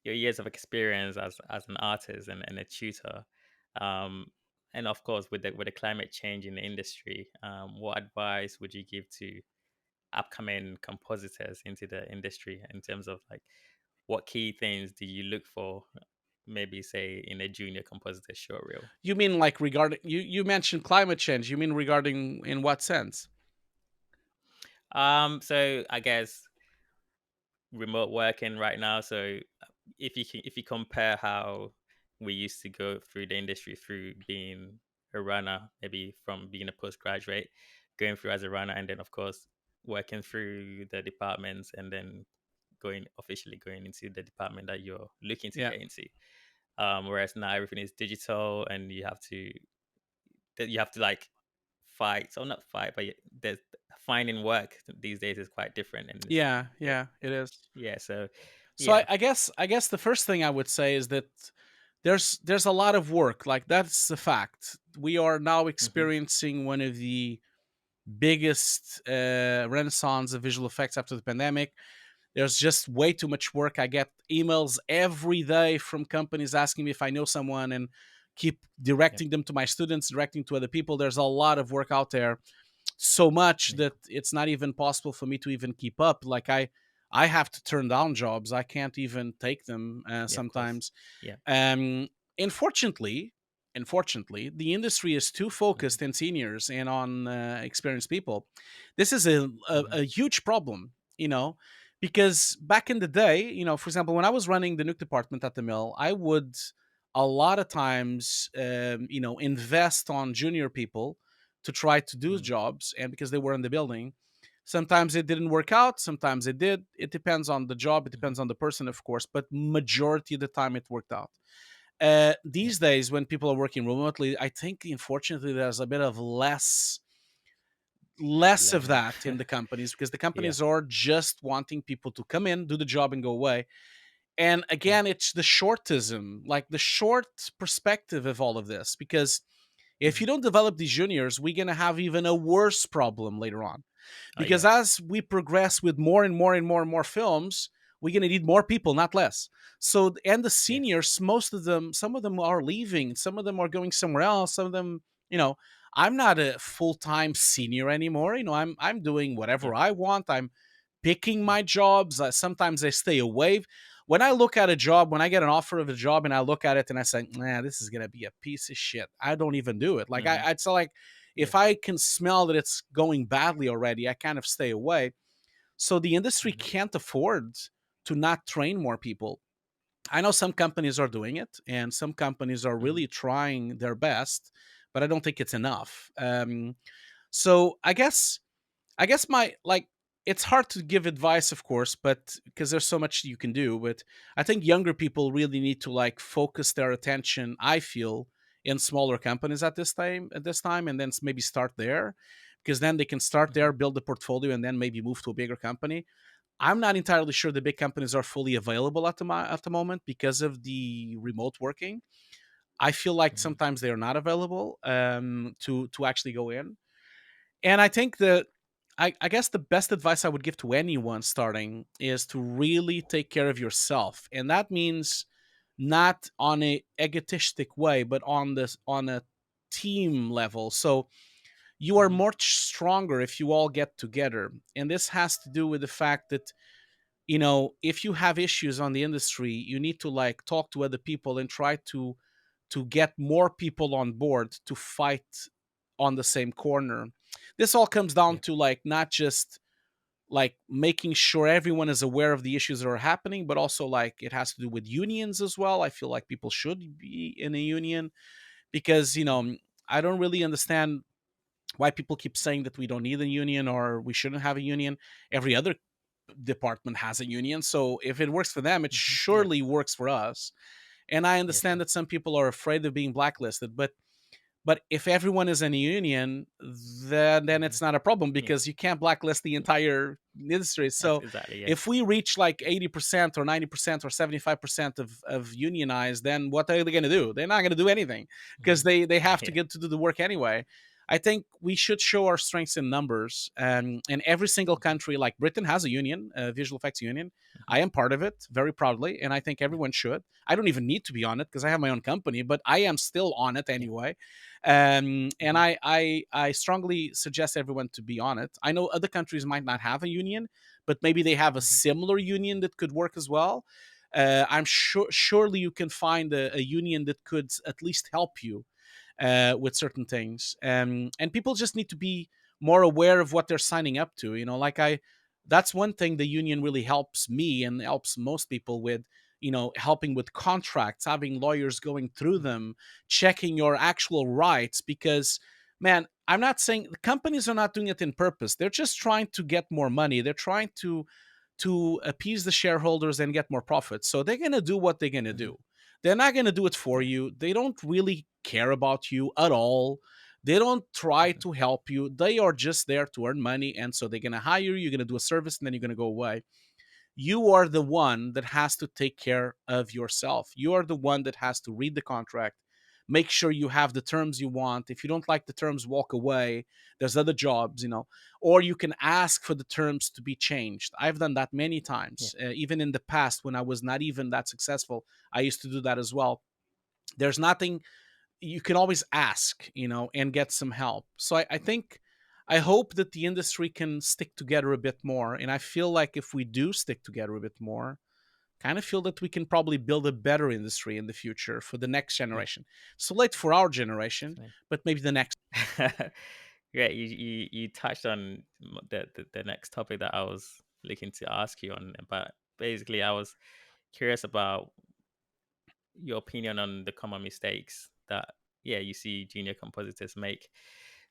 your years of experience as an artist and a tutor, um, and of course with the climate change in the industry, what advice would you give to upcoming compositors into the industry in terms of like what key things do you look for, maybe say in a junior compositor short reel? You mean like regarding you mentioned climate change. You mean regarding in what sense? So I guess remote working right now. So if you compare how we used to go through the industry through being a runner, maybe from being a postgraduate, going through as a runner, and then of course working through the departments, and then going into the department that you're looking to Yeah. get into. Whereas now everything is digital, and you have to like fight, or not fight, but there's finding work these days is quite different, and it's Yeah, yeah, yeah, it is. yeah. So So yeah. I guess the first thing I would say is that there's a lot of work. Like that's the fact. We are now Hmm. experiencing one of the biggest renaissance of visual effects after the pandemic. There's just way too much work. I get emails every day from companies asking me if I know someone and keep Yeah. directing them to my students, directing to other people. There's a lot of work out there, so much Yeah. that it's not even possible for me to even keep up. Like I have to turn down jobs. I can't even take them Yeah, of course. sometimes. Yeah. Um, unfortunately, the industry is too Hmm. focused on seniors and on experienced people. This is a Hmm. huge problem, because back in the day, for example, when I was running the nuke department at the mill, I would a lot of times, invest on junior people to try to do Hmm. jobs, and because they were in the building, sometimes it didn't work out, sometimes it did. It depends on the job, it Hmm. depends on the person, of course, but majority of the time it worked out. Yeah. These days, when people are working remotely, I think unfortunately there's a bit of less of Learning. that in the companies, because the Yeah. companies are just wanting people to come in, do the job, and go away. And Yeah. again, it's the shortism, like the short perspective of all of this, because if Hmm. you don't develop these juniors, we're going to have even a worse problem later on. Oh Because yeah. as we progress with more and more and more and more films, we're going to need more people, not less. So, and the Yeah. seniors, most of them, some of them are leaving, some of them are going somewhere else, some of them, I'm not a full-time senior anymore. I'm doing Yeah. whatever I want. I'm picking Yeah. my jobs. Sometimes I stay away. When I look at a job, when I get an offer of a job and I look at it and I say, nah, this is gonna be a piece of shit, I don't even do it. Like Hmm. it's like Yeah. if I can smell that it's going badly already, I kind of stay away. So the industry Hmm. can't afford to not train more people. I know some companies are doing it, and some companies are Hmm. really trying their best, but I don't think it's enough. So I guess my like it's hard to give advice, of course, but because there's so much you can do. But I think younger people really need to like focus their attention, I feel, in smaller companies at this time, and then maybe start there, because then they can start Hmm. there, build a portfolio, and then maybe move to a bigger company. I'm not entirely sure the big companies are fully available at the moment because of the remote working. I feel like Hmm. sometimes they are not available to actually go in. And I think that I guess the best advice I would give to anyone starting is to really take care of yourself. And that means not on a egotistic way, but on a team level. So you are Hmm. much stronger if you all get together. And this has to do with the fact that, if you have issues on the industry, you need to like talk to other people and try to get more people on board to fight on the same corner. This all comes down Yeah. to like not just like making sure everyone is aware of the issues that are happening, but also like it has to do with unions as well. I feel like people should be in a union, because Yeah. I don't really understand why people keep saying that we don't need a union or we shouldn't have a union. Every other department has a union, so if it works for them, it Hmm. Yeah. surely works for us. And I Yeah. understand Sure. that some people are afraid of being blacklisted, but if everyone is in a union, then Hmm. it's not a problem, Yeah. because you can't blacklist the entire industry. So Exactly. Yeah. if we reach like 80% or 90% or 75% of unionized, then what are they going to do? They're not going to do anything, because Hmm. they have to Yeah. get to do the work anyway. I think we should show our strengths in numbers. And every single Mhm. country, like Britain, has a union, a visual effects union. Mhm. I am part of it very proudly, and I think Yeah. everyone should. I don't even need to be on it because I have my own company, but I am still on it Yeah. anyway. And Mhm. I strongly suggest everyone to be on it. I know other countries might not have a union, but maybe they have a Mhm. similar union that could work as well. I'm sure surely you can find a union that could at least help you with certain things. And people just need to be more aware of what they're signing up to. Like that's one thing the union really helps me and helps most people with. Helping with contracts, having lawyers going through Mhm. them, checking your actual rights. Because, man, I'm not saying the companies are not doing it in purpose. They're just trying to get more money. They're trying to appease the shareholders and get more profits. So they're going to do what they're going to Mhm. do. They're not going to do it for Yeah. you. They don't really care about you at all. They don't try Mhm. to help you. They are just there to earn money. And so they're going to hire you, you're going to do a service, and then you're going to go away. You are the one that has to take care of yourself. You are the one that has to read the contract, make sure you have the terms you want. If you don't like the terms, walk away. There's other jobs. Or you can ask for the terms to be changed. I've done that many Yeah. times, even in the past when I was not even that successful. I used to do that as well. There's nothing, you can always ask, and get some help. So I think, I hope that the industry can stick together a bit more. And I feel like if we do stick together a bit more, kind of feel that we can probably build a better industry in the future for the next Yeah. generation. So late for our generation, Definitely. but maybe the next. Yeah, you touched on the next topic that I was looking to ask you on, but basically I was curious about your opinion on the common mistakes that, yeah, you see junior compositors make,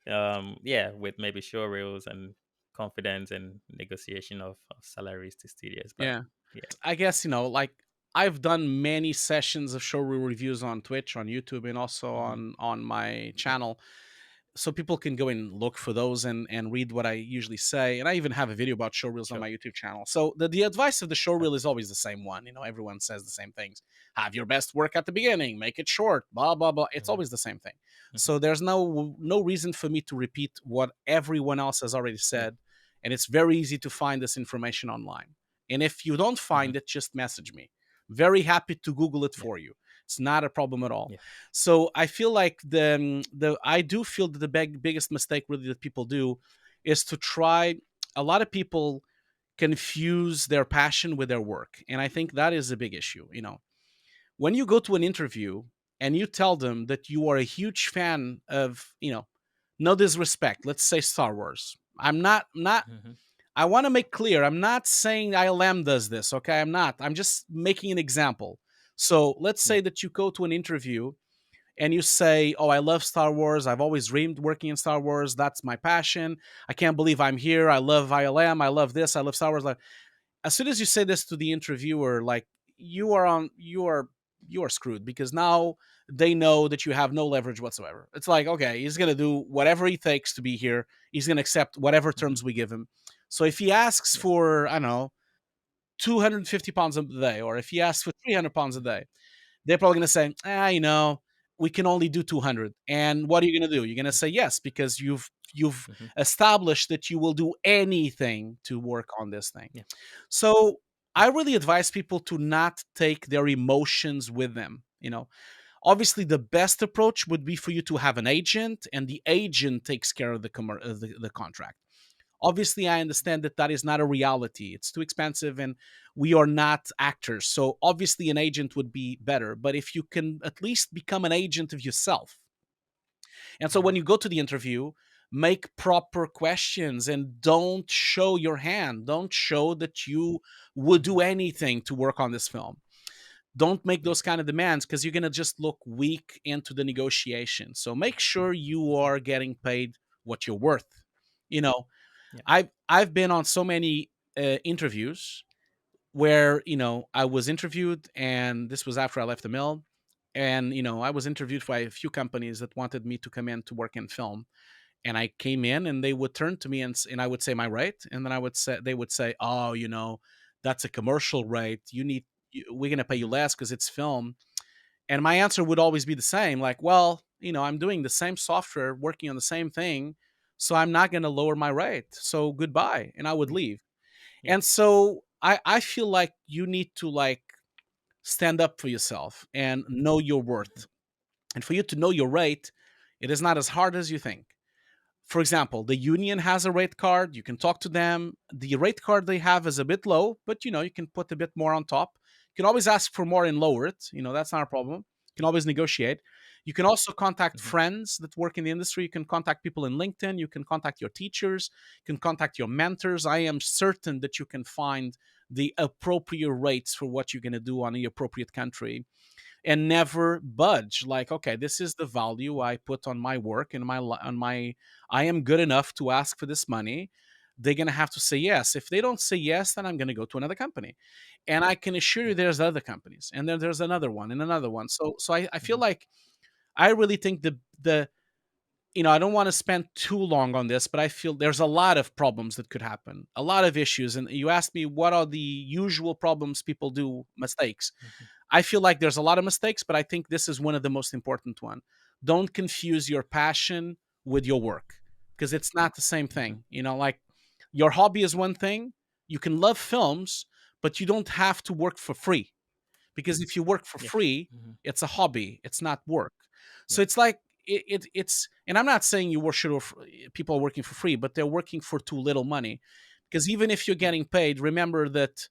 yeah, with maybe showreels and confidence and negotiation of salaries to studios. But Yeah. yeah. I guess, like, I've done many sessions of showreel reviews on Twitch, on YouTube, and also Hmm. on my Yeah. channel, so people can go and look for those and read what I usually say. And I even have a video about showreels on Sure. my YouTube channel. So the advice of the Sure. showreel is always the same one. Everyone says the same things. Have your best work at the beginning, make it short, blah blah blah. It's Hmm. always the same thing. Hmm. So there's no reason for me to repeat what everyone else has already Yeah. said. And it's very easy to find this information online. And if you don't Hmm. find it, just message me. Very happy to Google it Yeah. for you. It's not a problem at all. Yeah. So I feel like the I do feel that the biggest mistake really that people do is to try. A lot of people confuse their passion with their work, and I think that is a big issue. When you go to an interview and you tell them that you are a huge fan of, no disrespect, let's say Star Wars. I'm not. Hmm. I want to make clear, I'm not saying ILM does this, okay? I'm not. I'm just making an example. So let's Yeah. say that you go to an interview and you say, "Oh, I love Star Wars. I've always dreamed working in Star Wars. That's my passion. I can't believe I'm here. I love ILM. I love this. I love Star Wars." Like, as soon as you say this to the interviewer, like, you are screwed, because now they know that you have no leverage whatsoever. It's like, okay, he's gonna do whatever he takes to be here. He's gonna accept whatever Hmm. terms we give him. So if he asks Yeah. for, I don't know, 250 pounds a day, or if he asks for 300 pounds a Hmm. day, they're probably going to say, we can only do 200. And what are you going to do? You're going to say yes, because you've Hmm. established that you will do anything to work on this thing. Yeah. So Yeah. I really advise people to not take their emotions with them. Obviously, the best approach would be for you to have an agent, and the agent takes care of the contract. Obviously, I understand that that is not a reality. It's too expensive, and we are not actors. So obviously, an agent would be better. But if you can at least become an agent of yourself, and so Hmm. when you go to the interview, make proper questions and don't show your hand. Don't show that you would Hmm. do anything to work on this film. Don't make Yeah. those kind of demands, because you're going to just look weak into the negotiation. So make sure you Hmm. are getting paid what you're worth. You know, Yeah. I've been on so many interviews where, I was interviewed, and this was after I left the mill, and I was interviewed by a few companies that wanted me to come in to work in film, and I came in, and they would turn to me, and I would say my rate, and then they would say, "Oh, that's a commercial rate. We're gonna pay you Hmm. less because it's film." And my answer would always be the same, like, well, I'm doing the same software, working on the same thing, so I'm not going to lower my rate. So goodbye, and I would Yeah. leave. Yeah. And so I feel like you need to like stand up for yourself and know your Mhm. worth. And for you to know your rate, it is not as hard as you think. For example, the union has a rate card. You can talk to them. The rate card they have is a bit low, but you can put a bit more on top. You can always ask for more and lower it. That's not a problem. You can always negotiate. You can also contact Mhm. friends that work in the industry. You can contact people in LinkedIn. You can contact your teachers. You can contact your mentors. I am certain that you can find the appropriate rates for what you're going to do on the appropriate country, and never budge. Like, okay, this is the value I put on my work and on my I am good enough to ask for this money. They're going to have to say yes. If they don't say yes, then I'm going to go to another company. And I can assure you there's other companies, and then there's another one and another one. So I feel Mhm. like I really think the I don't want to spend too long on this, but I feel there's a lot of problems that could happen, a lot of issues. And you asked me what are the usual problems people do, mistakes. Mhm. I feel like there's a lot of mistakes, but I think this is one of the most important one. Don't confuse your passion with your work, because it's not the same Mhm. thing. Like, your hobby is one thing. You can love films, but you don't have to work for free, because if you work for Yeah. free, Mhm. it's a hobby, it's not work. Yeah. So it's like it's, and I'm not saying you worship people are working for free, but they're working for too little money. Because even if you're Yeah. getting paid, remember that.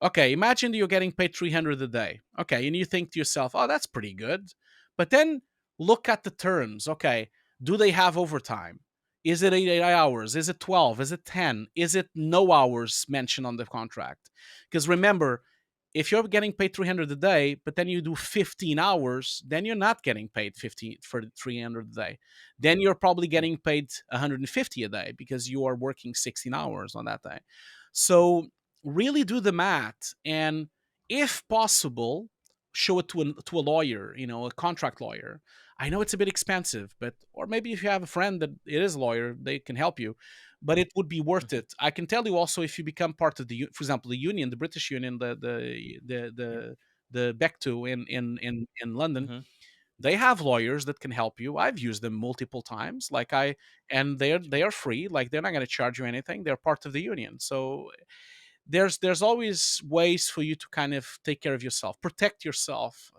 Okay, imagine you're getting paid 300 a day. Okay, and you think to yourself, "Oh, that's pretty good." But then look at the terms. Okay, do they have overtime? Is it 8 hours? Is it 12? Is it 10? Is it no hours mentioned on the contract? Because remember, if you're getting paid 300 a day, but then you do 15 hours, then you're not getting paid 15 for 300 a day. Then you're probably Yeah. getting paid 150 a day because you are working 16 hours on that day. So really do the math, and if possible, show it to a lawyer, a contract lawyer. I know it's a bit expensive, but or maybe if you have a friend that it is a lawyer, they can help you, but it would be worth Mhm. it. I can tell you also, if you become part of for example, the union, the British union, Yeah. the BECTU in London, Mhm. they have lawyers that can help you. I've used them multiple times. Like, and they are free. Like, they're not going to charge you anything. They're part of the union. So there's always ways for you to kind of take care of yourself, protect yourself.